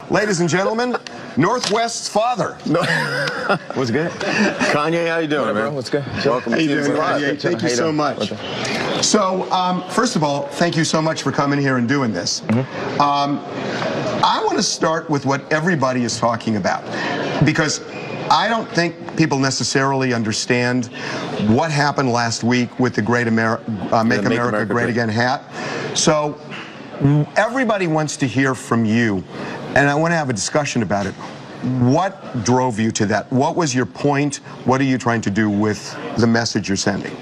Ladies and gentlemen, Northwest's father. What's good? Kanye, how you doing, man? What's good? Welcome to you doing, Kanye? Thank you so much. So, first of all, thank you so much for coming here and doing this. I want to start with what everybody is talking about, because I don't think people necessarily understand what happened last week with the Make America Great Again hat. So, everybody wants to hear from you, and I want to have a discussion about it. What drove you to that? What was your point? What are you trying to do with the message you're sending?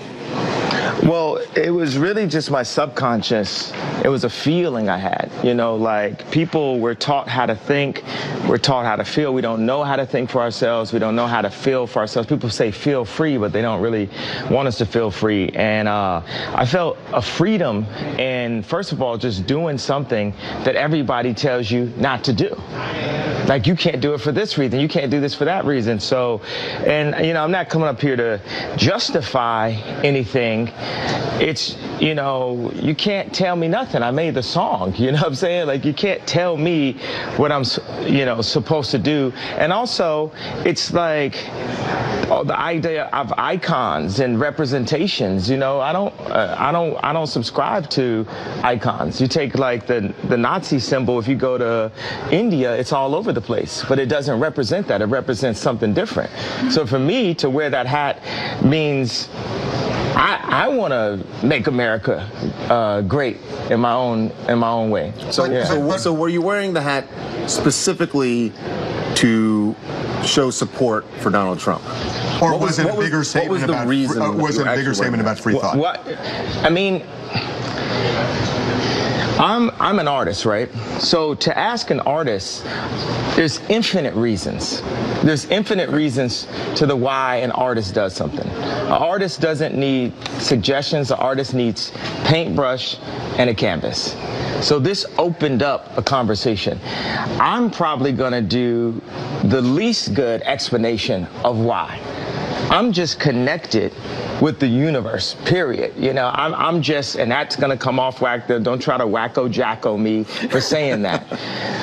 Well, it was really just my subconscious. It was a feeling I had, you know, like people were taught how to think, we're taught how to feel. We don't know how to think for ourselves. We don't know how to feel for ourselves. People say feel free, but they don't really want us to feel free. And I felt a freedom in, first of all, just doing something that everybody tells you not to do. Like, you can't do it for this reason. You can't do this for that reason. So, and, you know, I'm not coming up here to justify anything. It's, you know, you can't tell me nothing. I made the song, you know what I'm saying? Like, you can't tell me what I'm, you know, supposed to do. And also, it's like the idea of icons and representations. You know, I don't subscribe to icons. You take like the Nazi symbol. If you go to India, it's all over the place, but it doesn't represent that. It represents something different. So for me to wear that hat means I want to make America great in my own way. So, yeah. So were you wearing the hat specifically to show support for Donald Trump? Or was it a bigger statement about free thought? What? I mean, I'm an artist, right? So to ask an artist, there's infinite reasons. There's infinite reasons to the why an artist does something. An artist doesn't need suggestions. An artist needs paintbrush and a canvas. So this opened up a conversation. I'm probably gonna do the least good explanation of why. I'm just connected with the universe, period. You know, I'm just, and that's gonna come off whack. Don't try to wacko-jacko me for saying that,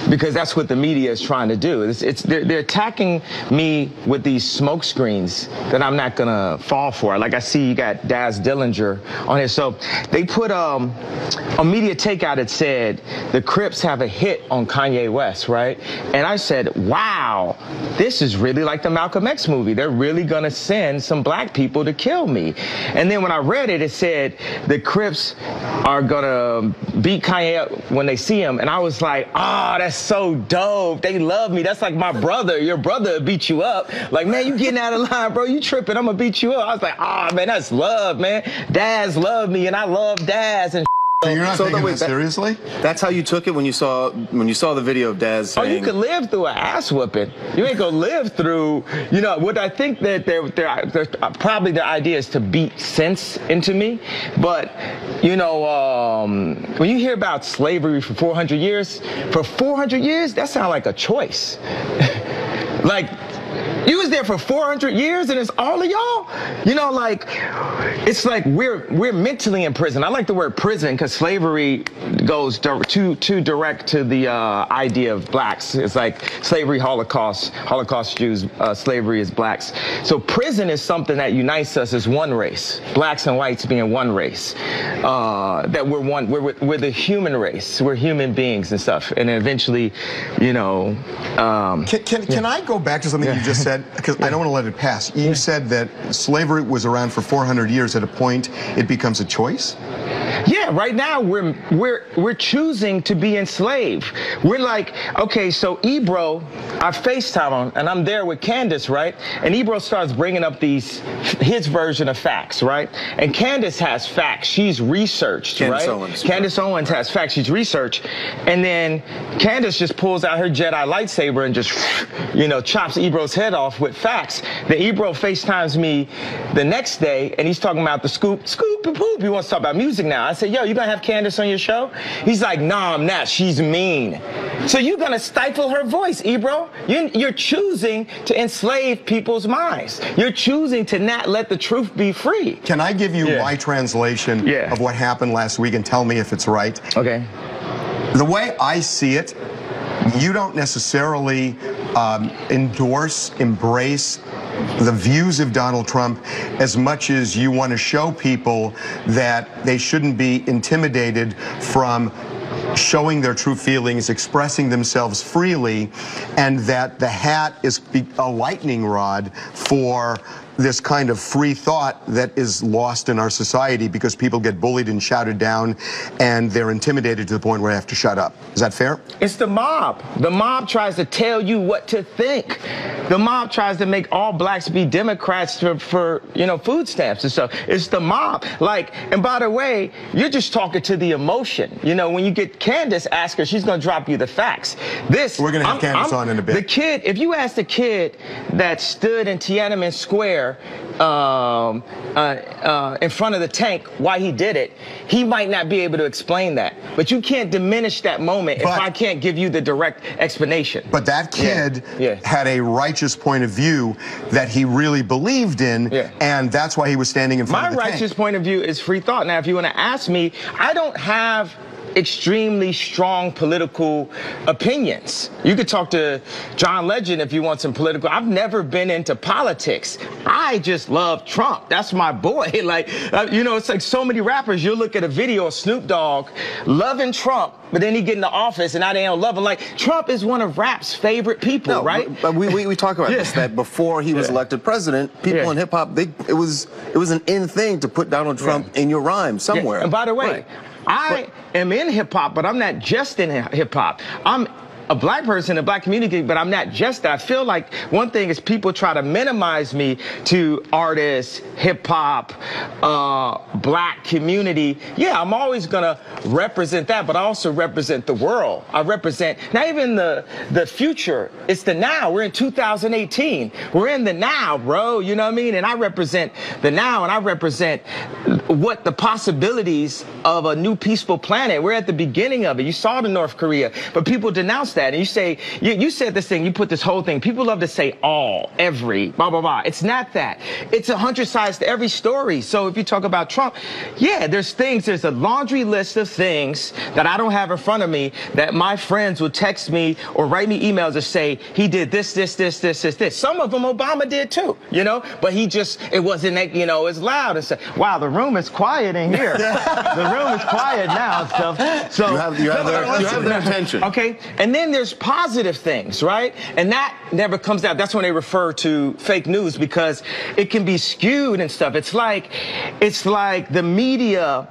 because that's what the media is trying to do. They're attacking me with these smoke screens that I'm not gonna fall for. Like, I see you got Daz Dillinger on here. So they put a media takeout that said the Crips have a hit on Kanye West, right? And I said, wow, this is really like the Malcolm X movie. They're really gonna send some black people to kill me. And then when I read it, it said the Crips are gonna beat Kanye up when they see him. And I was like, oh, that's so dope. They love me. That's like my brother. Your brother beat you up. Like, man, you getting out of line, bro. You tripping. I'm gonna beat you up. I was like, oh, man, that's love, man. Daz loved me, and I love Daz. And so you're not taking that seriously? That's how you took it when you saw the video of Daz saying... Oh, you could live through an ass whooping. You ain't gonna live through, you know, what I think that they're probably the idea is to beat sense into me. But, you know, when you hear about slavery for 400 years, that sounds like a choice. Like, you was there for 400 years and it's all of y'all? You know, like, it's like we're mentally in prison. I like the word prison because slavery goes too direct to the idea of blacks. It's like slavery, Holocaust Jews, slavery is blacks. So prison is something that unites us as one race, blacks and whites being one race. That we're one, we're the human race. We're human beings and stuff. And then eventually, you know. Can I go back to something you just said? Because I don't want to let it pass. You said that slavery was around for 400 years. At a point, it becomes a choice? Yeah, right now we're choosing to be enslaved. We're like, okay, so Ebro, I FaceTime him, and I'm there with Candace, right? And Ebro starts bringing up his version of facts, right? And Candace has facts. She's researched, right? Candace Owens has facts. She's researched. And then Candace just pulls out her Jedi lightsaber and just, you know, chops Ebro's head off with facts. Then Ebro FaceTimes me the next day, and he's talking about the scoop and poop. He wants to talk about music now. I said, yo, you gonna have Candace on your show? He's like, nah, I'm not. She's mean. So you're gonna stifle her voice, Ebro. You're choosing to enslave people's minds. You're choosing to not let the truth be free. Can I give you my translation of what happened last week and tell me if it's right? Okay. The way I see it, you don't necessarily endorse, embrace the views of Donald Trump as much as you want to show people that they shouldn't be intimidated from showing their true feelings, expressing themselves freely, and that the hat is a lightning rod for this kind of free thought that is lost in our society because people get bullied and shouted down and they're intimidated to the point where they have to shut up. Is that fair? It's the mob. The mob tries to tell you what to think. The mob tries to make all blacks be Democrats for food stamps and stuff. It's the mob. Like, and by the way, you're just talking to the emotion. When you get Candace, ask her, she's going to drop you the facts. We're going to have Candace on in a bit. The kid, if you ask the kid that stood in Tiananmen Square in front of the tank why he did it, he might not be able to explain that. But you can't diminish that moment if I can't give you the direct explanation. But that kid had a righteous point of view that he really believed in, and that's why he was standing in front of the tank. My righteous point of view is free thought. Now, if you want to ask me, I don't have extremely strong political opinions. You could talk to John Legend if you want some political. I've never been into politics. I just love Trump. That's my boy. Like, it's like so many rappers. You'll look at a video of Snoop Dogg loving Trump, but then he get in the office and now they don't love him. Like, Trump is one of rap's favorite people, right? But we talk about this, that before he was elected president, people in hip hop, it was an in thing to put Donald Trump in your rhyme somewhere. And by the way, I am in hip-hop, but I'm not just in hip-hop. I'm a black person in the black community, but I'm not just that. I feel like one thing is people try to minimize me to artists, hip-hop, black community. Yeah, I'm always going to represent that, but I also represent the world. I represent not even the future. It's the now. We're in 2018. We're in the now, bro. You know what I mean? And I represent the now, and I represent what the possibilities of a new peaceful planet. We're at the beginning of it. You saw the North Korea, but people denounce that. And you say, you said this thing, you put this whole thing. People love to say all, every, blah, blah, blah. It's not that. It's 100 sides to every story. So if you talk about Trump, there's a laundry list of things that I don't have in front of me that my friends would text me or write me emails and say, he did this. Some of them Obama did too, but it wasn't, it's loud and stuff. Wow, the room is quiet in here. The room is quiet now and stuff. So you have their attention. Okay, and then there's positive things, right? And that never comes out. That's when they refer to fake news because it can be skewed and stuff. It's like the media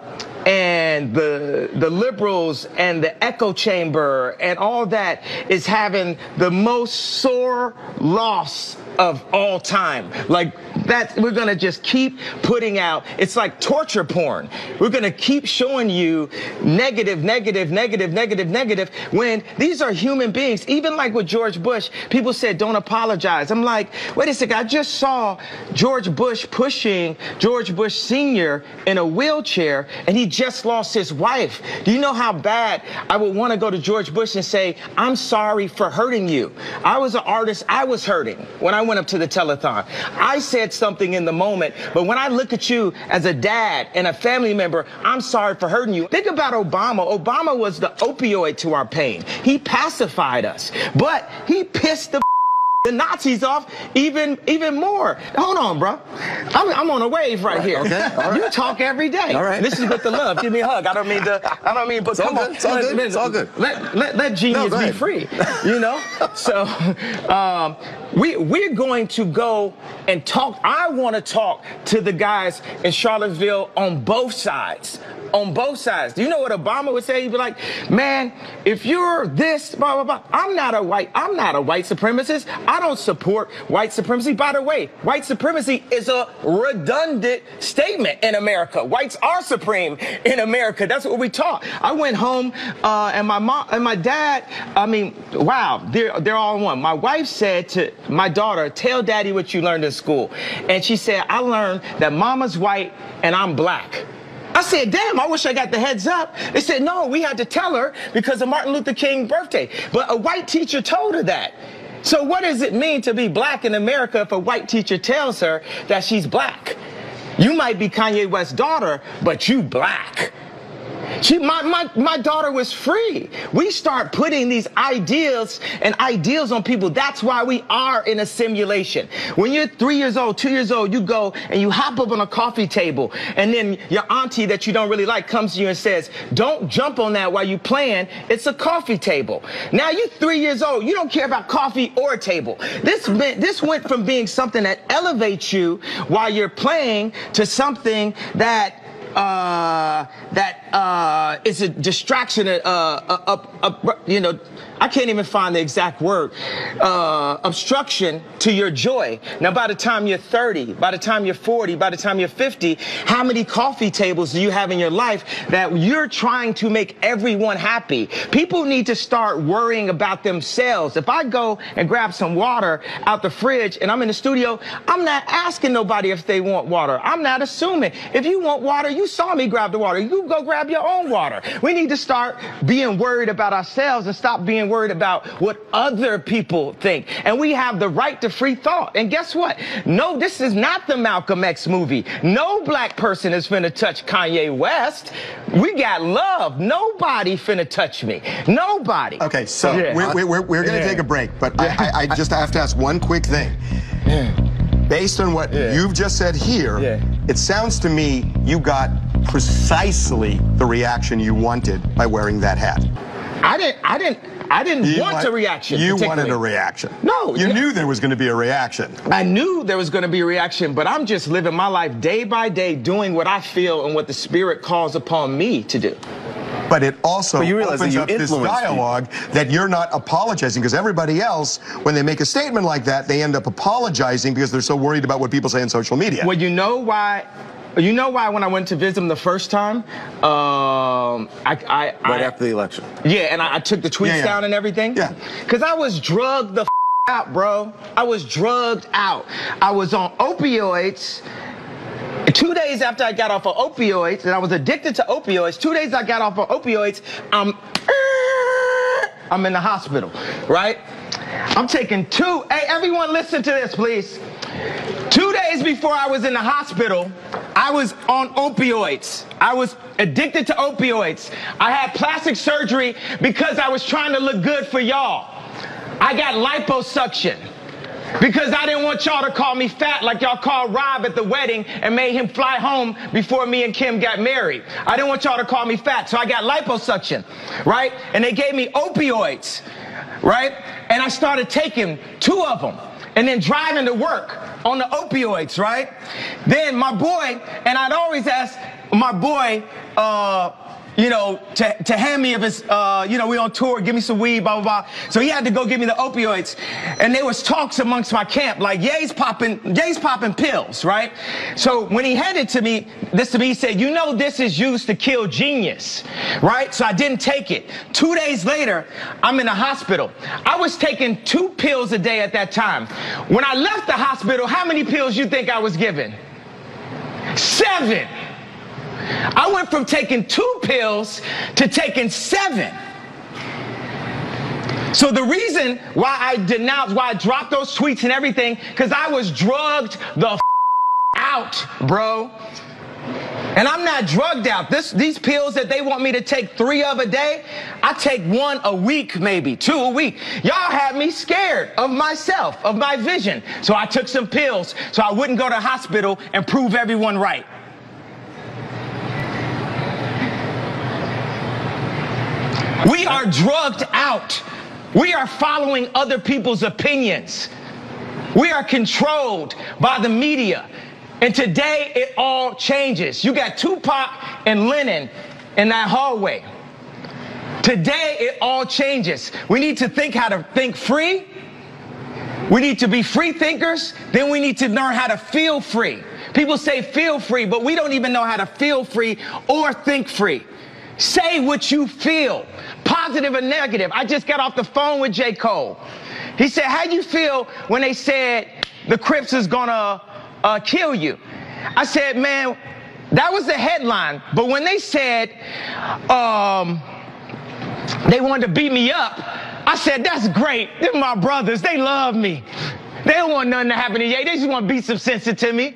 and the liberals and the echo chamber and all that is having the most sore loss of all time. Like that, we're gonna just keep putting out. It's like torture porn. We're gonna keep showing you negative, when these are human beings. Even like with George Bush, people said don't apologize. I'm like, wait a second, I just saw George Bush pushing George Bush Sr. in a wheelchair and he just lost his wife. Do you know how bad I would want to go to George Bush and say, I'm sorry for hurting you. I was an artist, I was hurting when I went up to the telethon. I said something in the moment, but when I look at you as a dad and a family member, I'm sorry for hurting you. Think about Obama. Obama was the opioid to our pain. He pacified us, but he pissed the Nazis off even more. Hold on, bro. I'm on a wave right here. Okay. All right. You talk every day. All right. This is with the love. Give me a hug. I don't mean, but come on. It's all good. It's all good. Let genius be free. So we're going to go and talk. I want to talk to the guys in Charlottesville on both sides. On both sides. Do you know what Obama would say? He'd be like, man, if you're this, blah, blah, blah, I'm not a white supremacist. I don't support white supremacy. By the way, white supremacy is a redundant statement in America. Whites are supreme in America. That's what we taught. I went home and my mom and my dad, wow, they're all in one. My wife said to my daughter, tell daddy what you learned in school. And she said, I learned that mama's white and I'm black. I said, damn, I wish I got the heads up. They said, no, we had to tell her because of Martin Luther King's birthday. But a white teacher told her that. So what does it mean to be black in America if a white teacher tells her that she's black? You might be Kanye West's daughter, but you black. My daughter was free. We start putting these ideals on people. That's why we are in a simulation. When you're 3 years old, 2 years old, you go and you hop up on a coffee table, and then your auntie that you don't really like comes to you and says, don't jump on that while you're playing. It's a coffee table. Now you're 3 years old. You don't care about coffee or a table. This went from being something that elevates you while you're playing to something that is a distraction, you know, I can't even find the exact word, obstruction to your joy. Now, by the time you're 30, by the time you're 40, by the time you're 50, how many coffee tables do you have in your life that you're trying to make everyone happy? People need to start worrying about themselves. If I go and grab some water out the fridge and I'm in the studio, I'm not asking nobody if they want water. I'm not assuming. If you want water, you saw me grab the water. You go grab your own water. We need to start being worried about ourselves and stop being worried about what other people think. And we have the right to free thought. And guess what? No, this is not the Malcolm X movie. No black person is finna touch Kanye West. We got love. Nobody finna touch me. Nobody. Okay, so we're going to take a break, but I just have to ask one quick thing. Based on what you've just said here, it sounds to me you got precisely the reaction you wanted by wearing that hat. I didn't want a reaction. You wanted a reaction. No. You knew there was going to be a reaction. I knew there was going to be a reaction, but I'm just living my life day by day, doing what I feel and what the Spirit calls upon me to do. But it also opens up this dialogue that you're not apologizing, because everybody else, when they make a statement like that, they end up apologizing because they're so worried about what people say on social media. Well, you know why? You know why when I went to visit him the first time, right after the election. Yeah, and I took the tweets down and everything. Yeah. Because I was drugged the out, bro. I was drugged out. I was on opioids. 2 days after I got off of opioids, and I was addicted to opioids, 2 days I got off of opioids, I'm in the hospital, right? I'm taking hey, everyone listen to this, please. 2 days before I was in the hospital, I was on opioids. I was addicted to opioids. I had plastic surgery because I was trying to look good for y'all. I got liposuction because I didn't want y'all to call me fat like y'all called Rob at the wedding and made him fly home before me and Kim got married. I didn't want y'all to call me fat, so I got liposuction, right? And they gave me opioids, right? And I started taking 2 of them and then driving to work on the opioids, right? Then my boy, and I'd always ask my boy, you know, to hand me of his, you know, we on tour, give me some weed, blah, blah, blah. So he had to go give me the opioids. And there was talks amongst my camp, like, Ye's popping pills, right? So when he handed this to me, he said, you know, this is used to kill genius, right? So I didn't take it. 2 days later, I'm in the hospital. I was taking 2 pills a day at that time. When I left the hospital, how many pills you think I was given? 7. I went from taking 2 pills to taking 7. So the reason why I denounced, why I dropped those tweets and everything, because I was drugged the out, bro. And I'm not drugged out. These pills that they want me to take 3 of a day, I take 1 a week, maybe 2 a week. Y'all had me scared of myself, of my vision. So I took some pills so I wouldn't go to the hospital and prove everyone right. We are drugged out. We are following other people's opinions. We are controlled by the media. And today it all changes. You got Tupac and Lennon in that hallway. Today it all changes. We need to think how to think free. We need to be free thinkers. Then we need to learn how to feel free. People say feel free, but we don't even know how to feel free or think free. Say what you feel, positive or negative. I just got off the phone with J. Cole. He said, how you feel when they said the Crips is gonna kill you? I said, man, that was the headline. But when they said they wanted to beat me up, I said, that's great. They're my brothers. They love me. They don't want nothing to happen to Ye. They just want to beat some sense into me.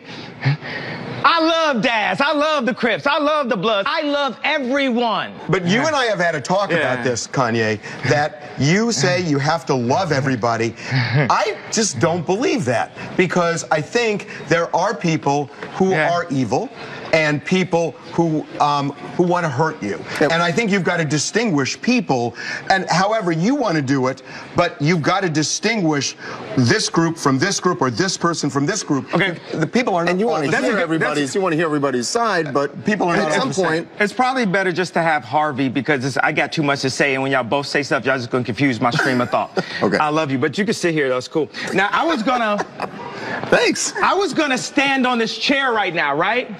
I love Daz. I love the Crips. I love the Bloods. I love everyone. But you and I have had a talk about this, Kanye, that you say you have to love everybody. I just don't believe that, because I think there are people who are evil and people who want to hurt you. And I think you've got to distinguish people, and however you want to do it, but you've got to distinguish this group from this group, or this person from this group. Okay. The people are not. And you want to hear everybody's side, but people are not. At some point, it's probably better just to have Harvey, because I got too much to say, and when y'all both say stuff, y'all just gonna confuse my stream of thought. Okay. I love you, but you can sit here. That's cool. Now I was gonna. Thanks. I was gonna stand on this chair right now, right?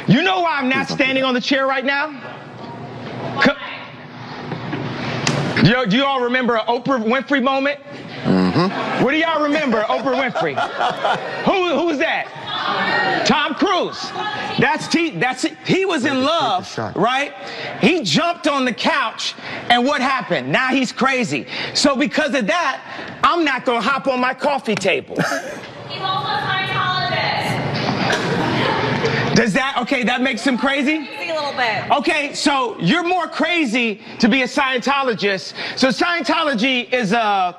You know why I'm not standing on the chair right now? Do you all remember an Oprah Winfrey moment? Mm-hmm. What do y'all remember, Oprah Winfrey? Who's that? Tom Cruise. He was in love, right? He jumped on the couch, and what happened? Now he's crazy. So because of that, I'm not gonna hop on my coffee table. He's also a Scientologist. Does that, okay, that makes him crazy? Crazy a little bit. Okay, so you're more crazy to be a Scientologist. So Scientology is a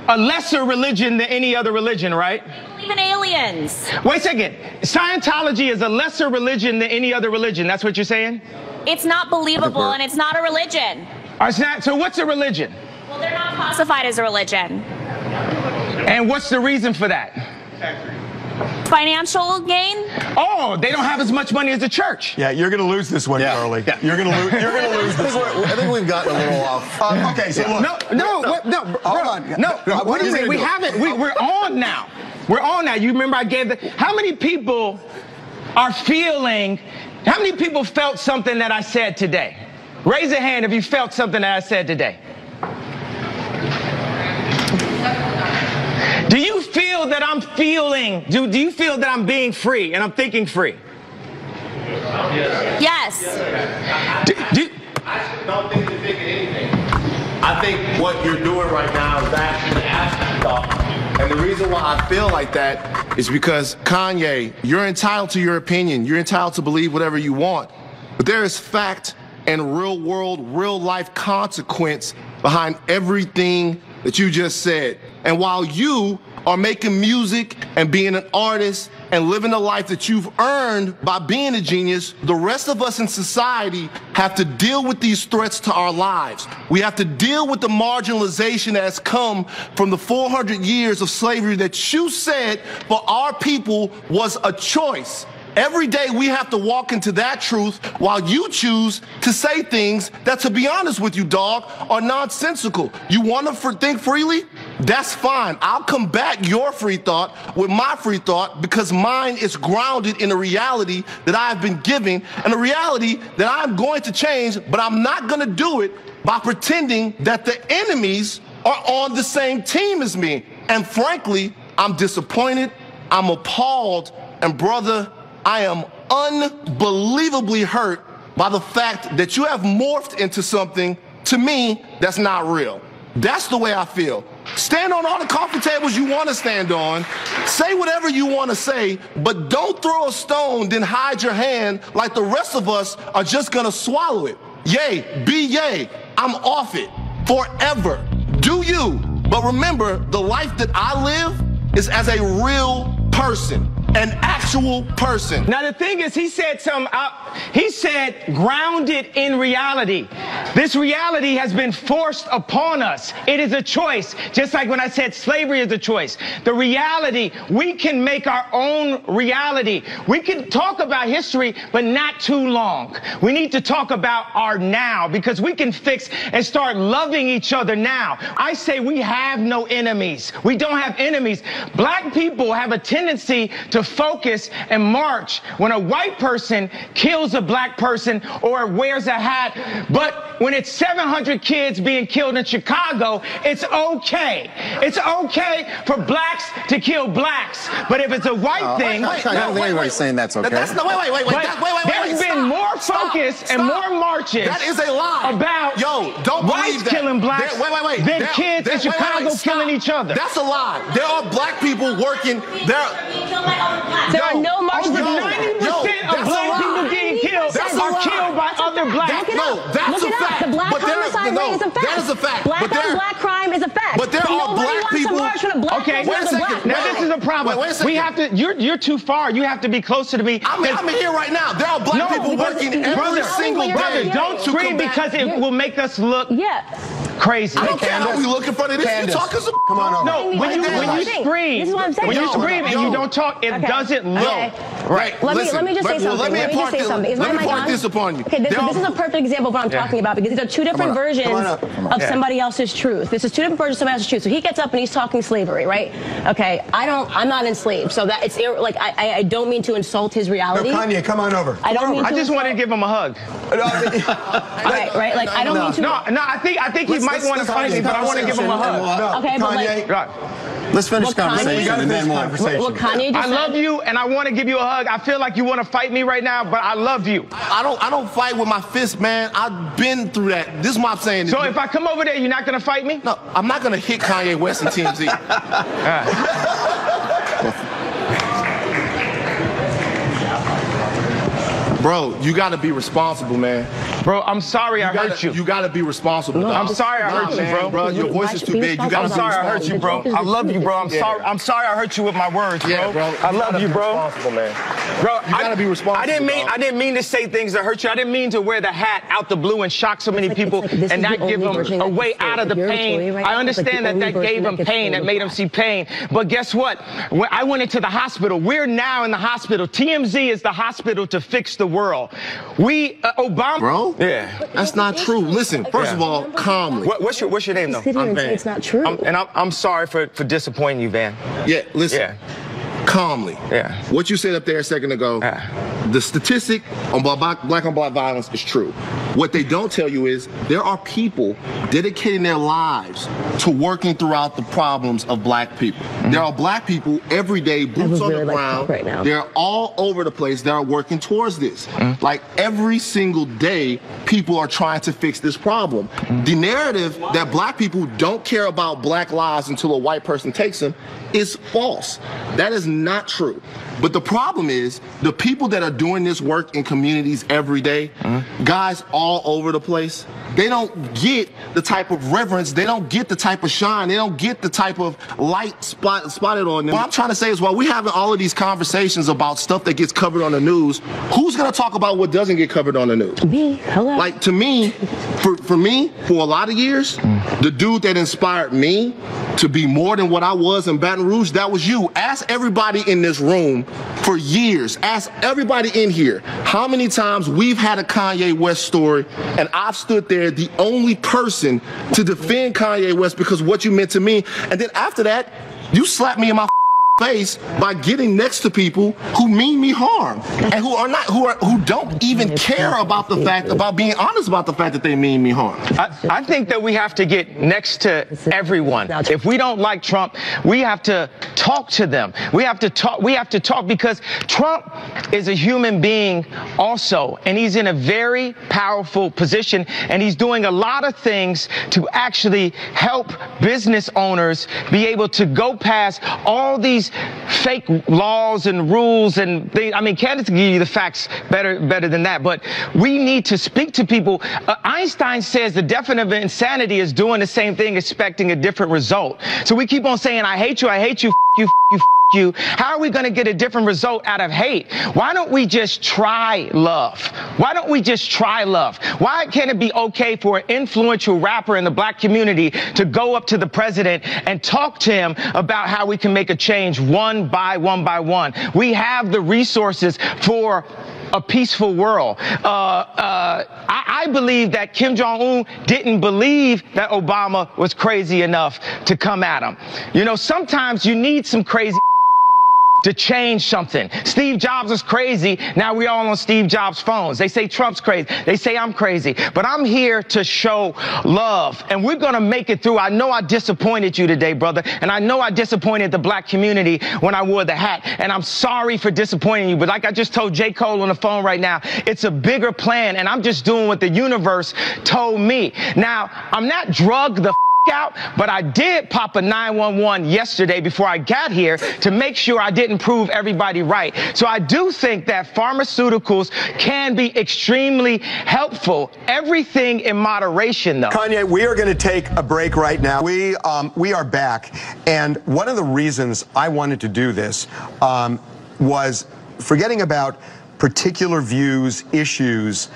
lesser religion than any other religion, right? They believe in aliens. Wait a second. Scientology is a lesser religion than any other religion. That's what you're saying? It's not believable, and it's not a religion. So what's a religion? Well, they're not classified as a religion. And what's the reason for that? Financial gain? Oh, they don't have as much money as the church. Yeah, you're going to lose this one, Charlie. Yeah. You're going to lose. You're going to lose this one. I think we've gotten a little off. Okay, so look. No. Hold on. What do you mean? We haven't. We're on now. We're on now. You remember I gave the. How many people are feeling? How many people felt something that I said today? Raise a hand if you felt something that I said today. Do you feel that I'm feeling, do you feel that I'm being free and I'm thinking free? Yes. I don't think you're thinking anything. I think what you're doing right now is actually asking thought. And the reason why I feel like that is because, Kanye, you're entitled to your opinion. You're entitled to believe whatever you want. But there is fact and real world, real life consequence behind everything that you just said. And while you are making music and being an artist and living the life that you've earned by being a genius, the rest of us in society have to deal with these threats to our lives. We have to deal with the marginalization that has come from the 400 years of slavery that you said for our people was a choice. Every day we have to walk into that truth while you choose to say things that, to be honest with you, dog, are nonsensical. You want to think freely? That's fine. I'll combat your free thought with my free thought, because mine is grounded in a reality that I've been given and a reality that I'm going to change, but I'm not going to do it by pretending that the enemies are on the same team as me. And frankly, I'm disappointed, I'm appalled, and brother, I am unbelievably hurt by the fact that you have morphed into something, to me, that's not real. That's the way I feel. Stand on all the coffee tables you want to stand on. Say whatever you want to say, but don't throw a stone, then hide your hand like the rest of us are just going to swallow it. Yay, be yay. I'm off it forever. Do you. But remember, the life that I live is as a real person. An actual person. Now the thing is, he said he said grounded in reality. This reality has been forced upon us. It is a choice. Just like when I said slavery is a choice. The reality, we can make our own reality. We can talk about history, but not too long. We need to talk about our now, because we can fix and start loving each other now. I say we have no enemies. We don't have enemies. Black people have a tendency to focus and march when a white person kills a black person or wears a hat. But when when it's 700 kids being killed in Chicago, it's okay. It's okay for blacks to kill blacks. But if it's a white thing... I don't think anybody's saying that's okay. That's wait. There's been more focus and more marches that is a lie. About don't whites killing blacks than kids in Chicago killing each other. That's a lie. There are black people working. There are no marches. Over 90% of black people getting killed are killed by other blacks. No, that's a fact. The black homicide rate is a fact. That is a fact. Black on black crime is a fact. But there are black people. Okay, wait a second. Now this is a problem. We have to. You're too far. You have to be closer to me. I'm here right now. There are black people working every single day. Brother, don't scream because it will make us look crazy. I don't care how we look in front of this. You're talking some. Come on over. No, when you scream, and you don't talk, it doesn't look right. Let me just say something. Let me impart this upon you. Okay, this is a perfect example of what I'm talking about, because these are two different versions of somebody else's truth. This is two different versions of somebody else's truth. So he gets up and he's talking slavery, right? Okay, I'm not enslaved, so that it's like I don't mean to insult his reality. No, Kanye, come on over. I just wanted to give him a hug. Right. Like I don't mean to. No. I think he might want to fight me, but I want to give him a hug. Okay, but like. Let's finish conversation and then more. What Kanye just I love you, and I want to give you a hug. I feel like you want to fight me right now, but I love you. I don't fight with my fist, man. I've been through that. This is what I'm saying. So if I come over there, you're not going to fight me? No, I'm not going to hit Kanye West and TMZ. Bro, you got to be responsible, man. Bro, I'm sorry I hurt you. You got to be responsible. No, I'm sorry I hurt you, bro. Your voice is too big. You got to be responsible. I'm sorry I hurt you, bro. I love you, bro. I'm sorry I hurt you with my words, bro. Yeah, bro. I love you, bro. Responsible, man. Bro, you got to be responsible. I didn't mean to say things that hurt you. I didn't mean to wear the hat out the blue and shock so many people and not give them a way out of the pain. I understand that gave them pain, that made them see pain. But guess what? When I went into the hospital. We're now in the hospital. TMZ is the hospital to fix the world. Obama. Bro? Yeah. That's not true. Listen, first of all, calmly. What's your name, though? I'm Van. It's not true. I'm sorry for disappointing you, Van. Yeah, listen. Yeah. Calmly. Yeah. What you said up there a second ago, the statistic on black on black violence is true. What they don't tell you is there are people dedicating their lives to working throughout the problems of black people. There are black people every day, boots on the ground. Right now. They're all over the place that are working towards this. Like every single day, people are trying to fix this problem. The narrative that black people don't care about black lives until a white person takes them is false. That is not true. But the problem is the people that are doing this work in communities every day, guys all over the place, they don't get the type of reverence, they don't get the type of shine, they don't get the type of light spotted on them. What I'm trying to say is while we're having all of these conversations about stuff that gets covered on the news, who's going to talk about what doesn't get covered on the news? Me. Hello. Like to me, for me, for a lot of years, the dude that inspired me to be more than what I was in Baton Rouge, that was you. Ask everybody in this room for years. Ask everybody in here how many times we've had a Kanye West story and I've stood there the only person to defend Kanye West because what you meant to me. And then after that, you slapped me in my face by getting next to people who mean me harm and who don't even care about the fact, about being honest about the fact that they mean me harm. I think that we have to get next to everyone. If we don't like Trump, we have to talk to them. We have to talk because Trump is a human being also, and he's in a very powerful position, and he's doing a lot of things to actually help business owners be able to go past all these fake laws and rules and things. I mean, candidates can give you the facts better than that, but we need to speak to people. Einstein says the definition of insanity is doing the same thing, expecting a different result. So we keep on saying, I hate you, you. How are we going to get a different result out of hate? Why don't we just try love? Why don't we just try love? Why can't it be okay for an influential rapper in the black community to go up to the president and talk to him about how we can make a change one by one? We have the resources for a peaceful world. I believe that Kim Jong-un didn't believe that Obama was crazy enough to come at him. You know, sometimes you need some crazy to change something. Steve Jobs is crazy. Now we all on Steve Jobs' phones. They say Trump's crazy. They say I'm crazy. But I'm here to show love, and we're going to make it through. I know I disappointed you today, brother, and I know I disappointed the black community when I wore the hat, and I'm sorry for disappointing you. But like I just told J. Cole on the phone right now, it's a bigger plan, and I'm just doing what the universe told me. Now, I'm not drugged the out, but I did pop a 911 yesterday before I got here to make sure I didn't prove everybody right. So I do think that pharmaceuticals can be extremely helpful. Everything in moderation, though. Kanye, we are going to take a break right now. We are back, and one of the reasons I wanted to do this was forgetting about particular views, issues.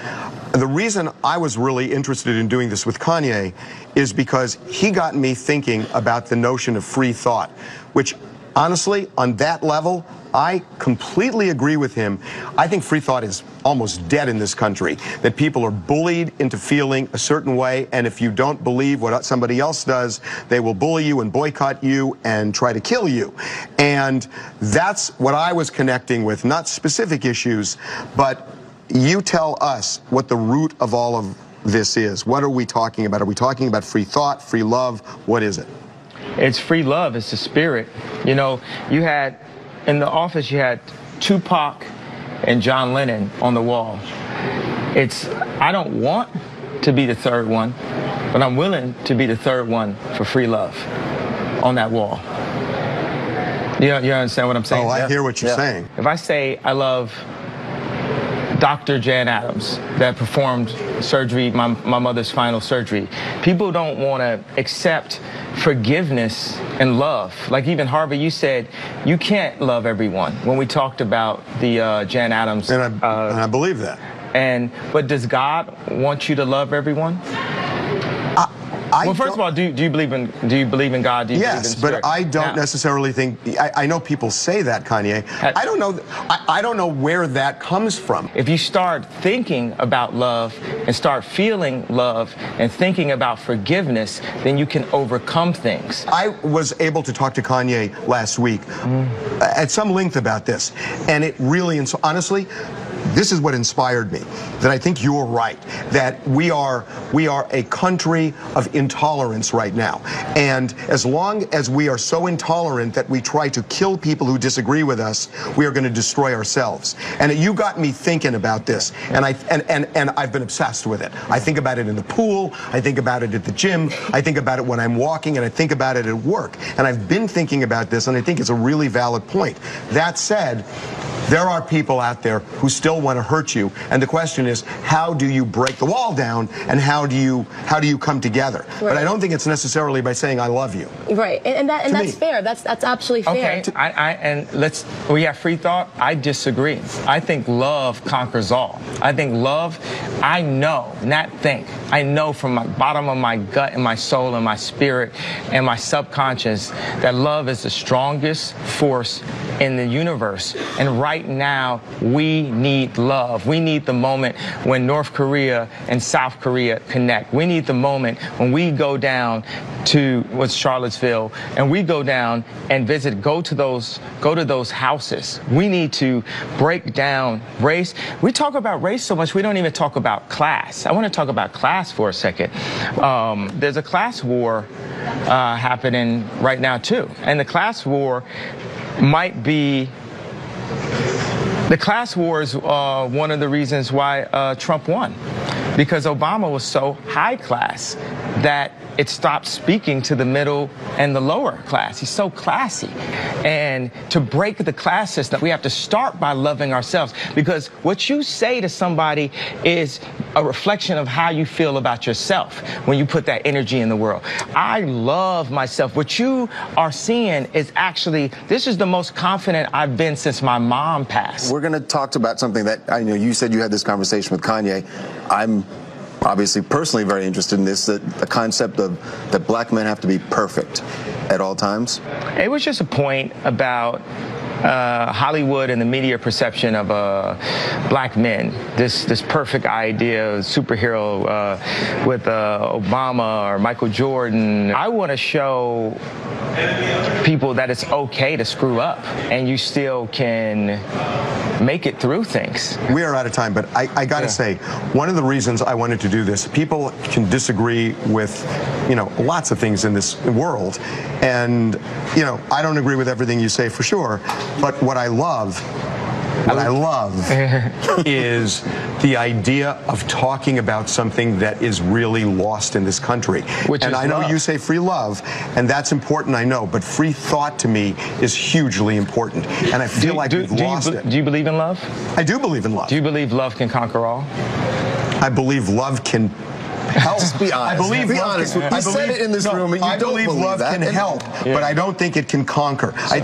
The reason I was really interested in doing this with Kanye is because he got me thinking about the notion of free thought, which honestly, on that level, I completely agree with him. I think free thought is almost dead in this country, that people are bullied into feeling a certain way, and if you don't believe what somebody else does, they will bully you and boycott you and try to kill you. And that's what I was connecting with, not specific issues, but you tell us what the root of all of this is. What are we talking about? Are we talking about free thought, free love? What is it? It's free love. It's the spirit. You know, you had, in the office, you had Tupac and John Lennon on the wall. I don't want to be the third one, but I'm willing to be the third one for free love on that wall. You understand what I'm saying? Oh, I hear what you're saying. If I say I love Dr. Jan Adams that performed surgery, my mother's final surgery, people don't want to accept forgiveness and love. Like even Harvey, you said you can't love everyone when we talked about the Jan Adams. And I believe that. But does God want you to love everyone? Well, first of all, do you believe in God? Do you yes, believe in but I don't necessarily think. I know people say that, Kanye. I don't know. I don't know where that comes from. If you start thinking about love and start feeling love and thinking about forgiveness, then you can overcome things. I was able to talk to Kanye last week at some length about this, and it really, honestly, this is what inspired me, that I think you're right, that we are a country of intolerance right now. And as long as we are so intolerant that we try to kill people who disagree with us, we are going to destroy ourselves. And you got me thinking about this, and I've been obsessed with it. I think about it in the pool, I think about it at the gym, I think about it when I'm walking, and I think about it at work. And I've been thinking about this, and I think it's a really valid point. That said, there are people out there who still want to hurt you, and the question is, how do you break the wall down, and how do you come together? Right. But I don't think it's necessarily by saying I love you. Right, and that's fair. That's absolutely fair. Okay, we have free thought. I disagree. I think love conquers all. I think love, I know, not think. I know from my bottom of my gut and my soul and my spirit and my subconscious that love is the strongest force in the universe. And right now, we need love. We need the moment when North Korea and South Korea connect. We need the moment when we go down to Charlottesville and we go down and visit, go to those houses. We need to break down race. We talk about race so much, we don't even talk about class. I want to talk about class for a second. There's a class war happening right now too. And the class war might be, the class war is one of the reasons why Trump won, because Obama was so high class that it stopped speaking to the middle and the lower class. He's so classy. And to break the class system, we have to start by loving ourselves, because what you say to somebody is a reflection of how you feel about yourself when you put that energy in the world. I love myself. What you are seeing is actually, this is the most confident I've been since my mom passed. We're going to talk about something that I know you said you had this conversation with Kanye. I'm obviously personally very interested in this, the concept of that black men have to be perfect at all times. It was just a point about Hollywood and the media perception of black men. This perfect idea of superhero with Obama or Michael Jordan. I want to show people that it's okay to screw up and you still can make it through things. We are out of time, but I got to say, one of the reasons I wanted to do this, people can disagree with, lots of things in this world, and, I don't agree with everything you say for sure, but what I love is the idea of talking about something that is really lost in this country. And I know you say free love, and that's important, I know, but free thought to me is hugely important. And I feel like we've lost it. Do you believe in love? I do believe in love. Do you believe love can conquer all? I believe love can help. Just be honest. I believe be love honest. Can, I said it in this room, and you don't believe love that. can help, but I don't think it can conquer. So. I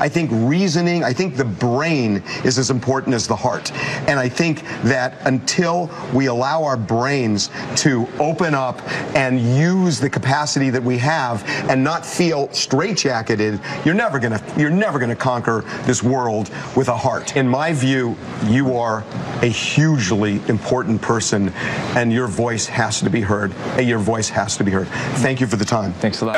think reasoning. I think the brain is as important as the heart, and I think that until we allow our brains to open up and use the capacity that we have, and not feel straitjacketed, you're never gonna conquer this world with a heart. In my view, you are a hugely important person, and your voice has to be heard. Your voice has to be heard. Thank you for the time. Thanks a lot.